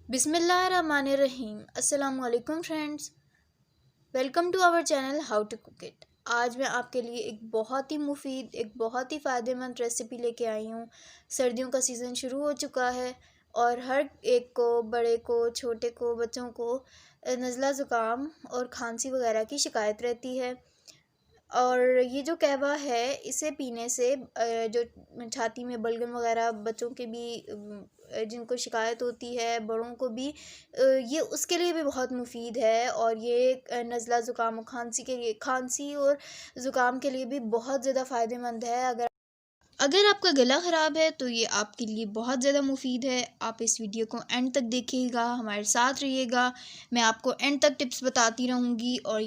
बिस्मिल्लाहिर्रहमानिर्रहीम। अस्सलाम वालेकुम friends, welcome to our channel how to cook it. आज मैं आपके लिए एक बहुत ही मुफीद, एक बहुत ही फ़ायदेमंद रेसिपी लेके आई हूँ। सर्दियों का सीज़न शुरू हो चुका है और हर एक को, बड़े को, छोटे को, बच्चों को नज़ला ज़ुकाम और खांसी वगैरह की शिकायत रहती है। और ये जो कहवा है, इसे पीने से जो छाती में बलगम वगैरह बच्चों के भी जिनको शिकायत होती है, बड़ों को भी, ये उसके लिए भी बहुत मुफीद है। और ये नज़ला ज़ुकाम और खांसी और ज़ुकाम के लिए भी बहुत ज़्यादा फ़ायदेमंद है। अगर आपका गला ख़राब है तो ये आपके लिए बहुत ज़्यादा मुफीद है। आप इस वीडियो को एंड तक देखिएगा, हमारे साथ रहिएगा। मैं आपको एंड तक टिप्स बताती रहूँगी। और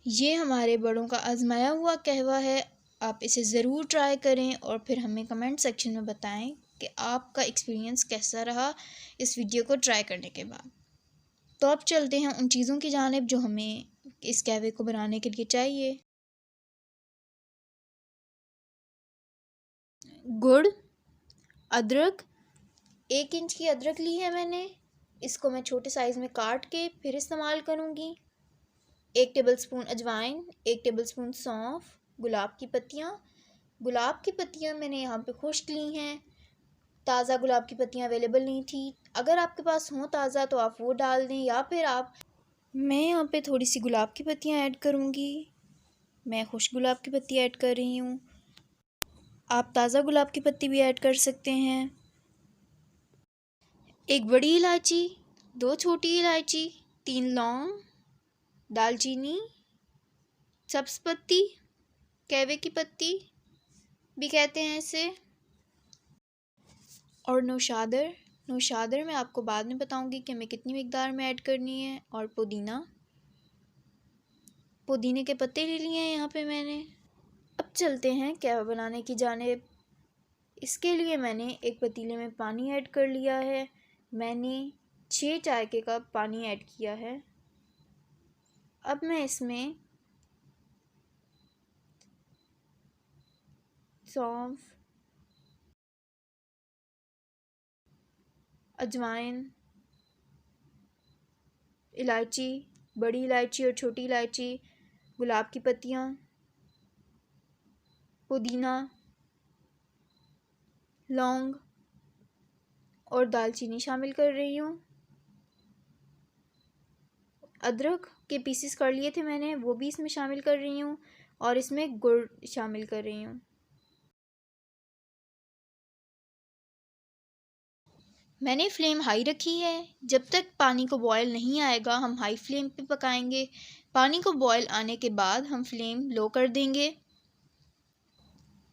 ये हमारे बड़ों का आजमाया हुआ कहवा है। आप इसे ज़रूर ट्राई करें और फिर हमें कमेंट सेक्शन में बताएं कि आपका एक्सपीरियंस कैसा रहा इस वीडियो को ट्राई करने के बाद। तो अब चलते हैं उन चीज़ों की जानिब जो हमें इस कहवे को बनाने के लिए चाहिए। गुड़, अदरक, 1 इंच की अदरक ली है मैंने। इसको मैं छोटे साइज़ में काट के फिर इस्तेमाल करूँगी। 1 टेबलस्पून अजवाइन, 1 टेबलस्पून सौंफ, गुलाब की पत्तियाँ मैंने यहाँ पे खुश्क ली हैं। ताज़ा गुलाब की पत्तियाँ अवेलेबल नहीं थी। अगर आपके पास हों ताज़ा तो आप वो डाल दें, या फिर मैं यहाँ पे थोड़ी सी गुलाब की पत्तियाँ ऐड करूँगी। मैं खुश्क गुलाब की पत्ती ऐड कर रही हूँ। आप ताज़ा गुलाब की पत्ती भी ऐड कर सकते हैं। 1 बड़ी इलायची, 2 छोटी इलायची, 3 लौंग, दालचीनी, सब्ज़ पत्ती, कहवे की पत्ती भी कहते हैं इसे, और नौशादर मैं आपको बाद में बताऊंगी कि हमें कितनी मिकदार में ऐड करनी है। और पुदीने के पत्ते ले लिए हैं यहाँ पे मैंने। अब चलते हैं कहवा बनाने की जानिब। इसके लिए मैंने एक पतीले में पानी ऐड कर लिया है। मैंने 6 चाय के कप पानी ऐड किया है। अब मैं इसमें सौंफ, अजवाइन, इलायची, बड़ी इलायची और छोटी इलायची, गुलाब की पत्तियाँ, पुदीना, लौंग और दालचीनी शामिल कर रही हूँ। अदरक के पीसेस कर लिए थे मैंने, वो भी इसमें शामिल कर रही हूँ। और इसमें गुड़ शामिल कर रही हूँ। मैंने फ्लेम हाई रखी है। जब तक पानी को बॉयल नहीं आएगा हम हाई फ्लेम पे पकाएंगे। पानी को बॉयल आने के बाद हम फ्लेम लो कर देंगे।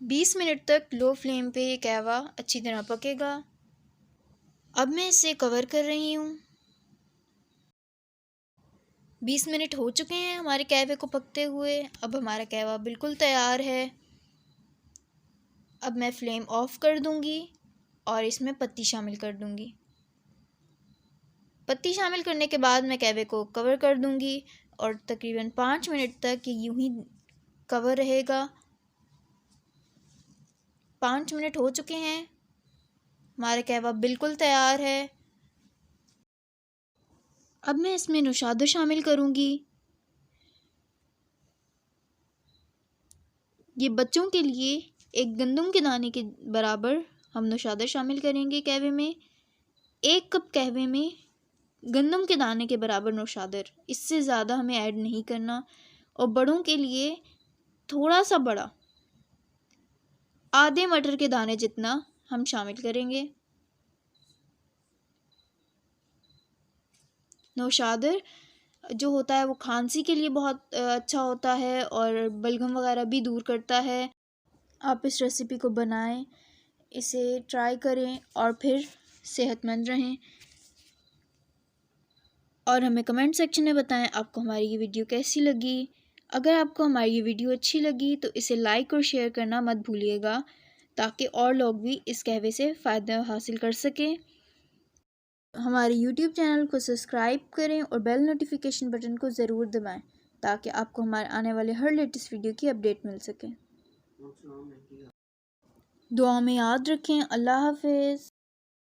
20 मिनट तक लो फ्लेम पे ये कहवा अच्छी तरह पकेगा। अब मैं इसे कवर कर रही हूँ। 20 मिनट हो चुके हैं हमारे कहवे को पकते हुए। अब हमारा कहवा बिल्कुल तैयार है। अब मैं फ्लेम ऑफ कर दूँगी और इसमें पत्ती शामिल कर दूँगी। पत्ती शामिल करने के बाद मैं कहवे को कवर कर दूँगी और तकरीबन 5 मिनट तक ये यूं ही कवर रहेगा। 5 मिनट हो चुके हैं, हमारा कहवा बिल्कुल तैयार है। अब मैं इसमें नौशादर शामिल करूँगी। ये बच्चों के लिए एक गंदम के दाने के बराबर हम नौशादर शामिल करेंगे कहवे में। 1 कप कहवे में गंदम के दाने के बराबर नौशादर, इससे ज़्यादा हमें ऐड नहीं करना। और बड़ों के लिए थोड़ा सा बड़ा, आधे मटर के दाने जितना हम शामिल करेंगे। नौशादर जो होता है वो खांसी के लिए बहुत अच्छा होता है और बलगम वगैरह भी दूर करता है। आप इस रेसिपी को बनाएं, इसे ट्राई करें और फिर सेहतमंद रहें। और हमें कमेंट सेक्शन में बताएं आपको हमारी ये वीडियो कैसी लगी। अगर आपको हमारी ये वीडियो अच्छी लगी तो इसे लाइक और शेयर करना मत भूलिएगा, ताकि और लोग भी इस कहवे से फ़ायदा हासिल कर सकें। हमारे YouTube चैनल को सब्सक्राइब करें और बेल नोटिफिकेशन बटन को ज़रूर दबाएं, ताकि आपको हमारे आने वाले हर लेटेस्ट वीडियो की अपडेट मिल सके। दुआ में याद रखें। अल्लाह हाफिज़।